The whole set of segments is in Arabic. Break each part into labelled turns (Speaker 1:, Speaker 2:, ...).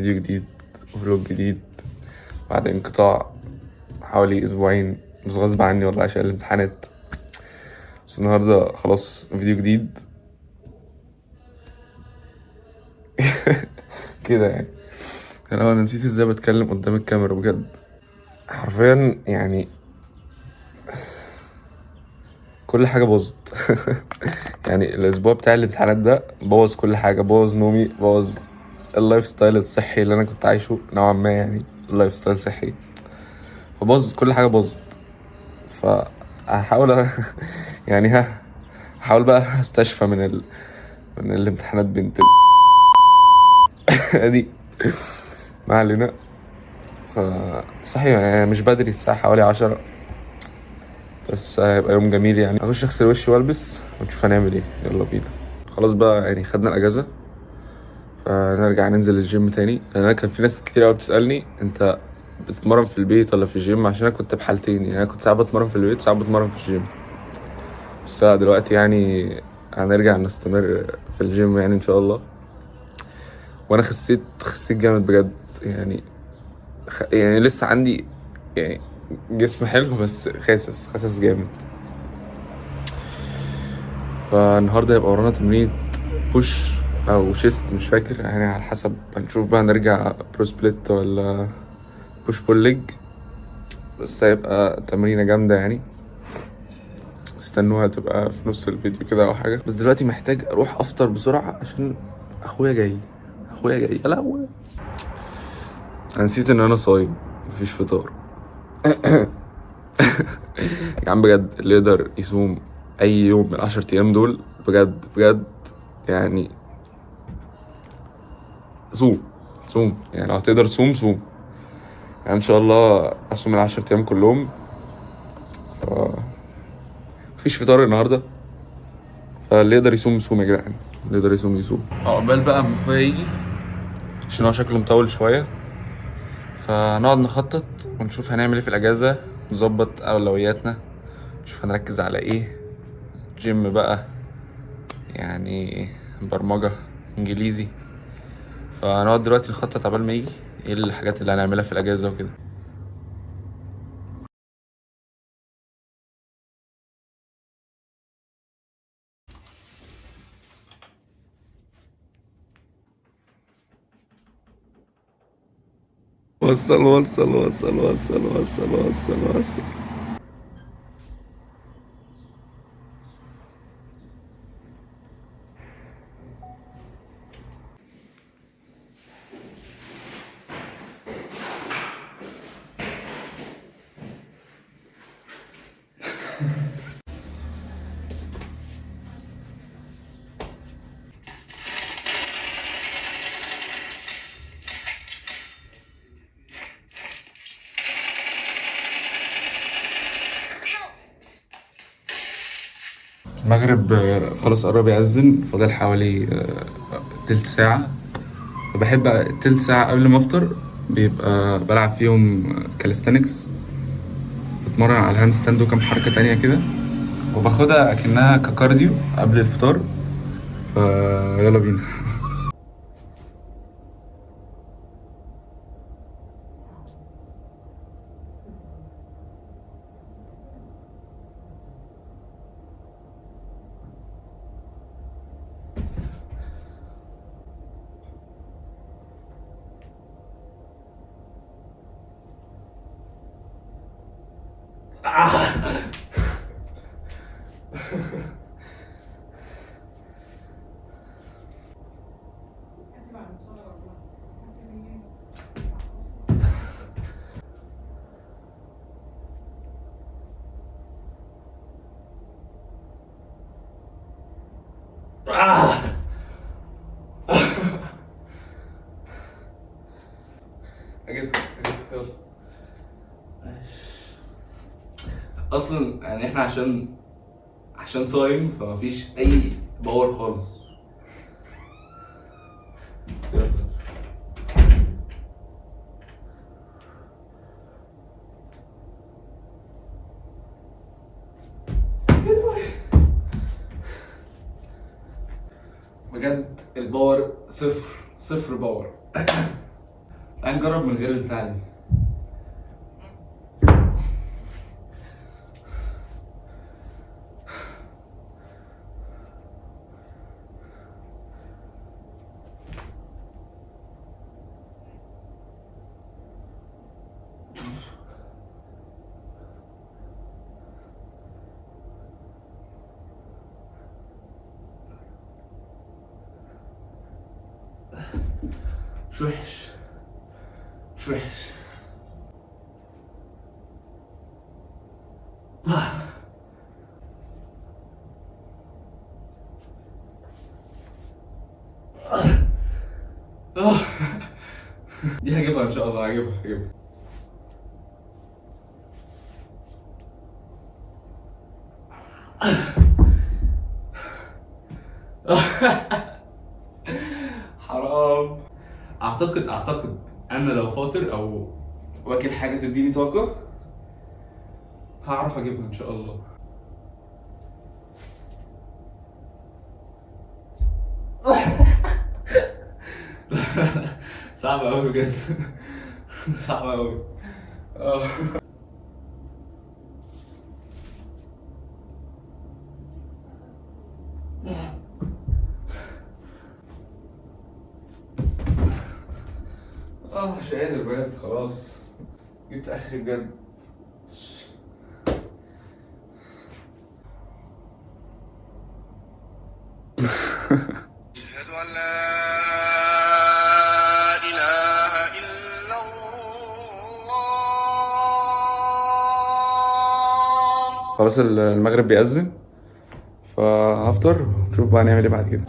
Speaker 1: فيديو جديد وفلوج جديد بعد انقطاع حوالي اسبوعين، بس غصب عني والله عشان الامتحانات. بس النهارده خلاص فيديو جديد كده يعني. انا نسيت ازاي بتكلم قدام الكاميرا بجد، حرفيا يعني كل حاجه باظت. يعني الاسبوع بتاع الامتحانات ده بوظ كل حاجه، بوظ نومي، بوظ اللايف ستايل الصحي اللي انا كنت عايشه نوعا ما، يعني اللايف ستايل صحي، فبوظ كل حاجه باظت. فهحاول يعني هحاول بقى استشفى من الامتحانات بنت دي. ما علينا. صحيح يعني مش بدري، الساعة حوالي 10، بس هيبقى يوم جميل يعني. اخش اغسل وشي والبس ونشوف هنعمل ايه. يلا بينا. خلاص بقى يعني خدنا الاجازة، فنرجع ننزل الجيم تاني. لان انا كان في ناس كتير قوي بتسألني انت بتتمرن في البيت ولا في الجيم، عشان انا كنت بحالتين يعني. انا كنت ساعات بتمرن في البيت، ساعات بتمرن في الجيم. بس لا دلوقتي يعني هنرجع نستمر في الجيم يعني ان شاء الله. وانا خسيت جامد بجد يعني. يعني لسه عندي يعني جسم حلو، بس خاسس جامد. فالنهارده هيبقى ورانا تمرين بوش او شيست، مش فاكر يعني، على حسب. هنشوف بقى نرجع برو سبليت ولا بوش بول ليج. بس هيبقى تمرينة جامدة يعني. استنوها تبقى في نص الفيديو كده او حاجة. بس دلوقتي محتاج اروح افطر بسرعة عشان اخويا جاي. يا لهوي، انا نسيت ان انا صايم، مفيش فطار. يا عم بجد، اللي يقدر يصوم اي يوم من ال10 ايام دول بجد بجد يعني، صوم يعني. لو هتقدر صوم يعني ان شاء الله اصوم ال10 ايام كلهم. مفيش فطار النهارده، فاللي يقدر يصوم يا جدعان. اللي يقدر يصوم. عقبال بقى اما اخويا يجي، عشان هو شكله مطول شويه. فنقعد نخطط ونشوف هنعمل ايه في الاجازه، نظبط اولوياتنا، نشوف هنركز على ايه. جيم بقى يعني، برمجه، انجليزي. فنقعد دلوقتي نخطط عبال ما يجي ايه الحاجات اللي هنعملها في الاجازه وكده. وصل. المغرب خلاص قرب يأذن، فاضل حوالي تلت ساعة. فبحب التلت ساعة قبل ما افطر بيبقى بلعب فيهم كاليستانكس، بتمرن على الهاند ستاند وكم حركة تانية كده، وباخدها أكنها ككارديو قبل الفطار. فيلا بينا. أجيب يلا. اصلا يعني احنا عشان صايم، فمفيش اي باور خالص. بجد الباور صفر باور. نجرب من غير البتاع دي. مش وحش، مش وحش. دي هجيبها ان شاء الله، هجيبها. حرام. اعتقد انا لو فاطر او واكل حاجه تديني طاقه هعرف اجيبها ان شاء الله. صعبة أوي بجد. صعبة أوي. مش قادر بجد، خلاص جبت آخري بجد. أشهد أن لا إله إلا الله. خلاص المغرب بيأذن، فهفطر ونشوف بقى نعمل ايه بعد كده.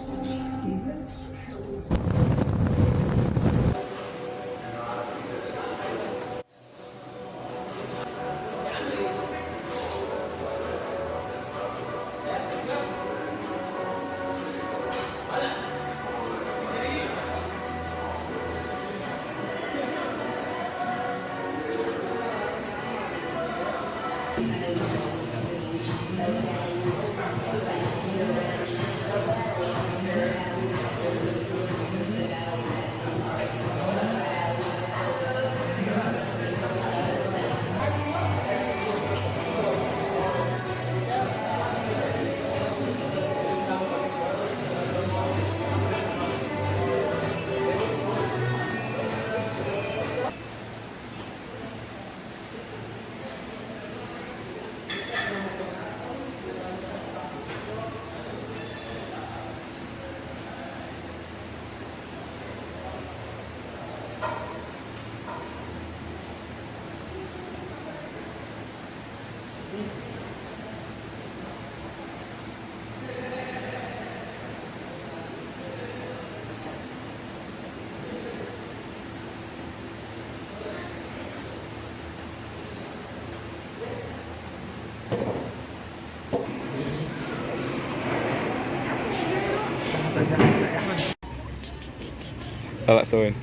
Speaker 1: لا ثواني.